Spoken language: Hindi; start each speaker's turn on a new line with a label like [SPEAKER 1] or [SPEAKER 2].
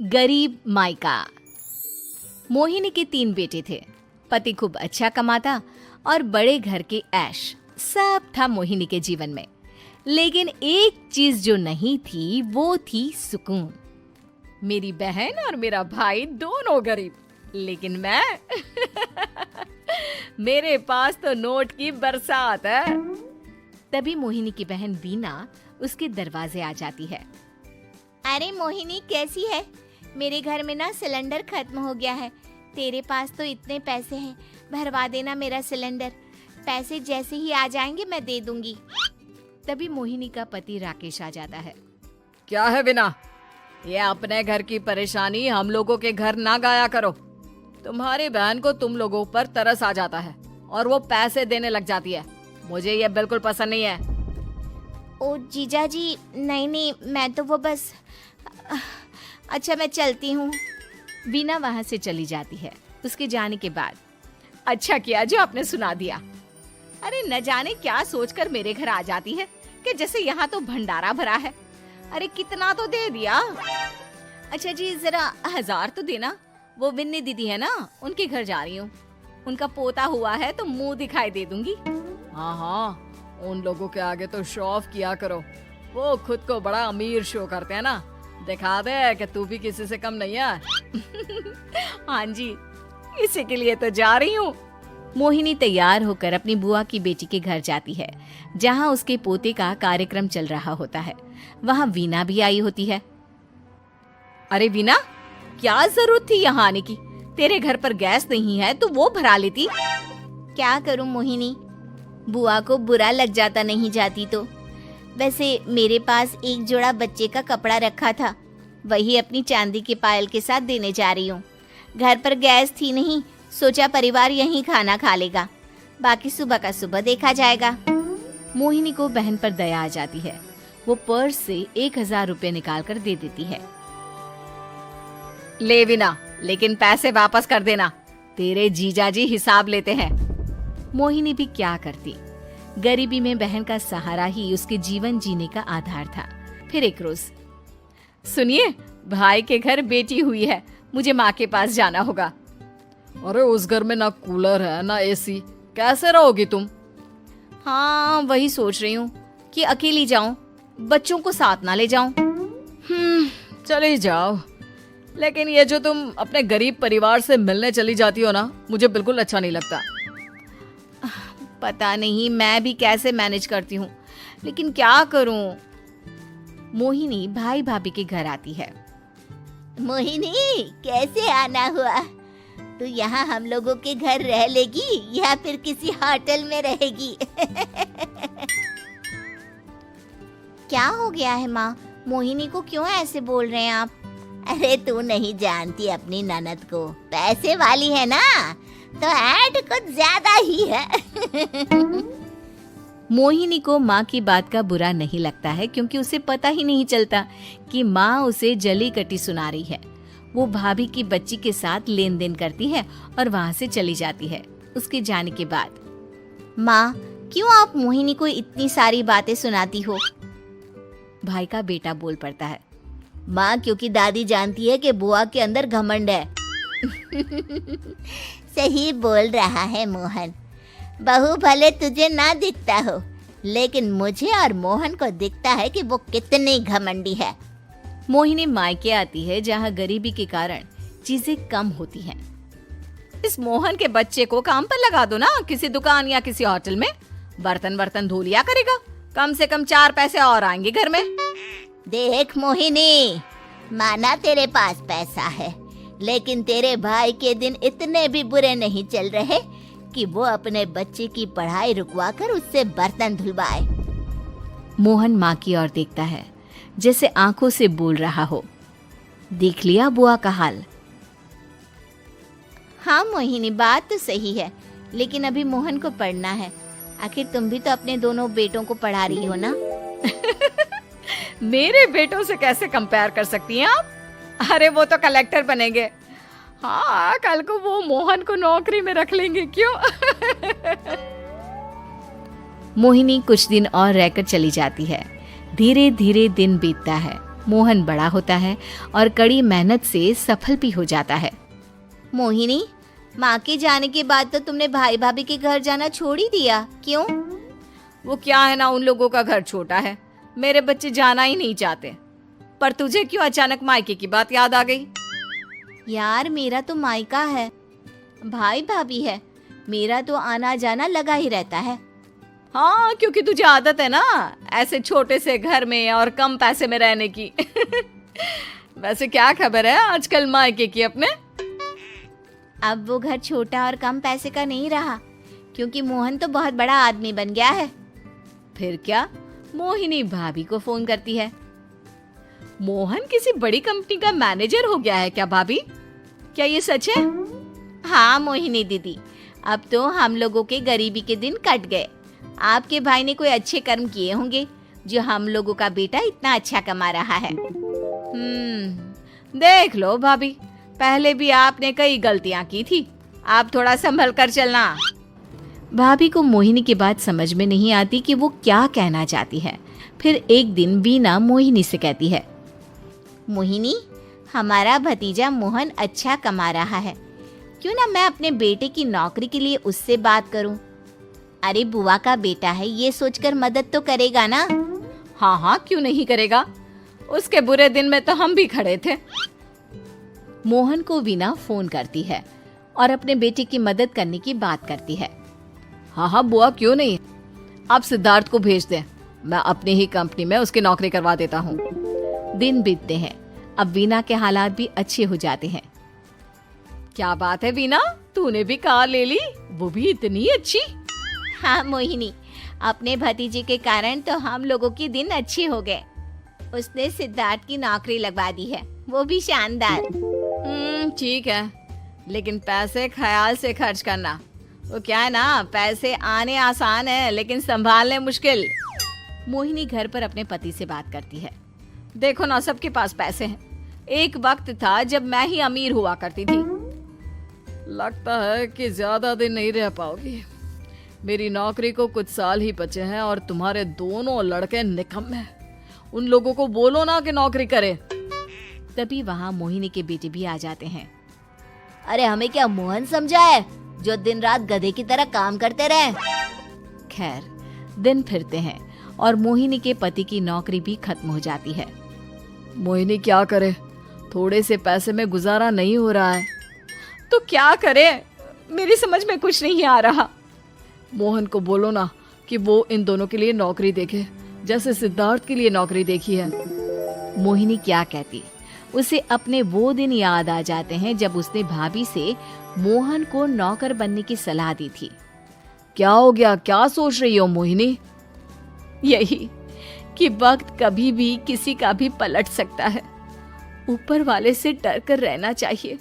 [SPEAKER 1] गरीब मायका। मोहिनी के 3 बेटे थे। पति खूब अच्छा कमाता और बड़े घर के ऐश सब था मोहिनी के जीवन में। लेकिन एक चीज जो नहीं थी वो थी सुकून। मेरी बहन और मेरा भाई दोनों गरीब, लेकिन मैं मेरे पास तो नोट की बरसात है। तभी मोहिनी की बहन वीना उसके दरवाजे आ जाती है।
[SPEAKER 2] अरे मोहिनी, कैसी है? मेरे घर में ना सिलेंडर खत्म हो गया है। तेरे पास तो इतने पैसे हैं, भरवा देना मेरा सिलेंडर। पैसे जैसे ही आ जाएंगे मैं दे दूंगी।
[SPEAKER 1] तभी मोहिनी का पति राकेश आ जाता है।
[SPEAKER 3] क्या है वीना, ये अपने घर की परेशानी हम लोगों के घर ना गाया करो। तुम्हारी बहन को तुम लोगों पर तरस आ जाता है और वो पैसे देने लग जाती है। मुझे ये बिल्कुल पसंद नहीं है।
[SPEAKER 2] ओ जीजा जी, नहीं, मैं तो वो बस अच्छा, मैं चलती हूँ।
[SPEAKER 1] वीना वहां से चली जाती है। उसके जाने के बाद अच्छा किया जो आपने सुना दिया। अरे न जाने क्या सोचकर मेरे घर आ जाती है कि जैसे यहाँ तो भंडारा भरा है। अरे कितना तो दे दिया। अच्छा जी, जरा 1000 तो देना। वो विन्नी दीदी है ना, उनके घर जा रही हूँ। उनका पोता हुआ है तो मुंह दिखाई दे दूंगी।
[SPEAKER 3] हाँ, उन लोगों के आगे तो शो ऑफ किया करो। वो खुद को बड़ा अमीर शो करते हैं ना। दिखा दे कि तू भी किसी से कम नहीं है।
[SPEAKER 1] हाँ जी, इसी के लिए तो जा रही हूँ। मोहिनी तैयार होकर अपनी बुआ की बेटी के घर जाती है, जहाँ उसके पोते का कार्यक्रम चल रहा होता है। वहाँ वीना भी आई होती है। अरे वीना, क्या जरूरत थी यहाँ आने की? तेरे घर पर गैस नहीं है तो वो भरा लेती।
[SPEAKER 2] क्या करूँ मोहिनी, बुआ को बुरा लग जाता नहीं जाती तो। वैसे मेरे पास एक जोड़ा बच्चे का कपड़ा रखा था, वही अपनी चांदी के पायल के साथ देने जा रही हूँ। घर पर गैस थी नहीं, सोचा परिवार यहीं खाना खा लेगा, बाकी सुबह का सुबह देखा जाएगा।
[SPEAKER 1] मोहिनी को बहन पर दया आ जाती है। वो पर्स से 1000 रुपए निकाल कर दे देती है। ले वीना, लेकिन पैसे वापस कर देना, तेरे जीजाजी हिसाब लेते हैं। मोहिनी भी क्या करती, गरीबी में बहन का सहारा ही उसके जीवन जीने का आधार था। फिर एक रोज, सुनिए, भाई के घर बेटी हुई है, मुझे माँ के पास जाना होगा।
[SPEAKER 3] अरे उस घर में ना कूलर है ना एसी, कैसे रहोगी तुम?
[SPEAKER 1] हाँ, वही सोच रही हूँ कि अकेली जाऊं, बच्चों को साथ ना ले जाऊं।
[SPEAKER 3] चली जाओ, लेकिन ये जो तुम अपने गरीब परिवार से मिलने चली जाती हो ना, मुझे बिल्कुल अच्छा नहीं लगता।
[SPEAKER 1] पता नहीं मैं भी कैसे मैनेज करती हूँ, लेकिन क्या करूँ। मोहिनी भाई भाभी के घर आती है।
[SPEAKER 2] मोहिनी, कैसे आना हुआ? तू यहाँ हम लोगों के घर रह लेगी या फिर किसी होटल में रहेगी? क्या हो गया है माँ? मोहिनी को क्यों ऐसे बोल रहे हैं आप? अरे तू नहीं जानती अपनी ननद को, पैसे वाली है ना, तो ऐड कुछ ज्यादा ही है।
[SPEAKER 1] मोहिनी को माँ की बात का बुरा नहीं लगता है, क्योंकि उसे पता ही नहीं चलता कि माँ उसे जली कटी सुना रही है। वो भाभी की बच्ची के साथ लेन देन करती है और वहाँ से चली जाती है। उसके जाने के बाद,
[SPEAKER 2] माँ, क्यों आप मोहिनी को इतनी सारी बातें सुनाती हो?
[SPEAKER 1] भाई का बेटा बोल पड़ता है।
[SPEAKER 2] माँ, क्योंकि दादी जानती है कि बुआ के अंदर घमंड है। सही बोल रहा है मोहन। बहू भले तुझे ना दिखता हो, लेकिन मुझे और मोहन को दिखता है कि वो कितनी घमंडी है।
[SPEAKER 1] मोहिनी मायके आती है, जहाँ गरीबी के कारण चीजें कम होती हैं। इस मोहन के बच्चे को काम पर लगा दो ना, किसी दुकान या किसी होटल में। बर्तन धो लिया करेगा, कम से कम 4 पैसे और आएंगे घर में।
[SPEAKER 2] देख मोहिनी, माना तेरे पास पैसा है, लेकिन तेरे भाई के दिन इतने भी बुरे नहीं चल रहे कि वो अपने बच्चे की पढ़ाई रुकवाकर उससे बर्तन धुलवाए।
[SPEAKER 1] मोहन माँ की ओर देखता है, जैसे आंखों से बोल रहा हो, देख लिया बुआ का हाल।
[SPEAKER 2] हाँ मोहिनी, बात तो सही है, लेकिन अभी मोहन को पढ़ना है। आखिर तुम भी तो अपने दोनों बेटों को पढ़ा रही हो ना।
[SPEAKER 3] मेरे बेटों से कैसे कंपेयर कर सकती हैं आप? अरे वो तो कलेक्टर बनेंगे। हाँ, कल को वो मोहन को नौकरी में रख लेंगे, क्यों?
[SPEAKER 1] मोहिनी कुछ दिन और रहकर चली जाती है। धीरे धीरे दिन बीतता है। मोहन बड़ा होता है और कड़ी मेहनत से सफल भी हो जाता है।
[SPEAKER 2] मोहिनी, माँ के जाने के बाद तो तुमने भाई भाभी के घर जाना छोड़ ही दिया, क्यों?
[SPEAKER 3] वो क्या है ना, उन लोगों का घर छोटा है, मेरे बच्चे जाना ही नहीं चाहते। पर तुझे क्यों अचानक मायके की बात याद आ गई?
[SPEAKER 2] यार, मेरा तो मायका है, भाई भाभी है, मेरा तो आना जाना लगा ही रहता है।
[SPEAKER 3] हाँ, क्योंकि तुझे आदत है ना ऐसे छोटे से घर में और कम पैसे में रहने की। वैसे क्या खबर है आजकल मायके की अपने?
[SPEAKER 2] अब वो घर छोटा और कम पैसे का नहीं रहा, क्योंकि मोहन तो बहुत बड़ा आदमी बन गया है।
[SPEAKER 1] फिर क्या? मोहिनी भाभी को फोन करती है। मोहन किसी बड़ी कंपनी का मैनेजर हो गया है क्या भाभी? क्या ये सच है?
[SPEAKER 2] हाँ मोहिनी दीदी, अब तो हम लोगों के गरीबी के दिन कट गए। आपके भाई ने कोई अच्छे कर्म किए होंगे जो हम लोगों का बेटा इतना अच्छा कमा रहा है।
[SPEAKER 3] देख लो भाभी, पहले भी आपने कई गलतियां की थी, आप थोड़ा संभल कर चलना।
[SPEAKER 1] भाभी को मोहिनी की बात समझ में नहीं आती कि वो क्या कहना चाहती है। फिर एक दिन वीना मोहिनी से कहती है,
[SPEAKER 2] मोहिनी, हमारा भतीजा मोहन अच्छा कमा रहा है, क्यों ना मैं अपने बेटे की नौकरी के लिए उससे बात करूं? अरे बुआ का बेटा है, ये सोचकर मदद तो करेगा ना?
[SPEAKER 3] हाँ हाँ, क्यों नहीं करेगा, उसके बुरे दिन में तो हम भी खड़े थे।
[SPEAKER 1] मोहन को वीना फोन करती है और अपने बेटे की मदद करने की बात करती है।
[SPEAKER 3] हाँ हाँ बुआ, क्यों नहीं, आप सिद्धार्थ को भेज दें, मैं अपनी ही कंपनी में उसकी नौकरी करवा देता हूँ।
[SPEAKER 1] दिन बीतते हैं, अब वीना के हालात भी अच्छे हो जाते हैं।
[SPEAKER 3] क्या बात है वीना, तूने भी कार ले ली, वो भी इतनी अच्छी?
[SPEAKER 2] हाँ मोहिनी, अपने भतीजे के कारण तो हम लोगों के दिन अच्छे हो गए। उसने सिद्धार्थ की नौकरी लगवा दी है, वो भी शानदार।
[SPEAKER 3] ठीक है, लेकिन पैसे ख्याल से खर्च करना। वो क्या है ना, पैसे आने आसान है लेकिन संभालने मुश्किल।
[SPEAKER 1] मोहिनी घर पर अपने पति से बात करती है।
[SPEAKER 3] देखो ना, सबके पास पैसे हैं, एक वक्त था जब मैं ही अमीर हुआ करती थी। लगता है कि ज्यादा दिन नहीं रह पाओगी, मेरी नौकरी को कुछ साल ही बचे हैं और तुम्हारे दोनों लड़के निकम्मे हैं। उन लोगों को बोलो ना कि नौकरी करे।
[SPEAKER 1] तभी वहाँ मोहिनी के बेटे भी आ जाते हैं।
[SPEAKER 2] अरे हमें क्या मोहन समझा है जो दिन रात गधे की तरह काम करते रहे?
[SPEAKER 1] खैर, दिन फिरते हैं और मोहिनी के पति की नौकरी भी खत्म हो जाती है।
[SPEAKER 3] मोहिनी क्या करे, थोड़े से पैसे में गुजारा नहीं हो रहा है, तो क्या करे, मेरी समझ में कुछ नहीं आ रहा। मोहन को बोलो ना कि वो इन दोनों के लिए नौकरी देखे, जैसे सिद्धार्थ के लिए नौकरी देखी है।
[SPEAKER 1] मोहिनी क्या कहती, उसे अपने वो दिन याद आ जाते हैं जब उसने भाभी से मोहन को नौकर बनने की सलाह दी थी।
[SPEAKER 3] क्या हो गया, क्या सोच रही हो मोहिनी?
[SPEAKER 1] यही कि वक्त कभी भी किसी का भी पलट सकता है, ऊपर वाले से डर कर रहना चाहिए।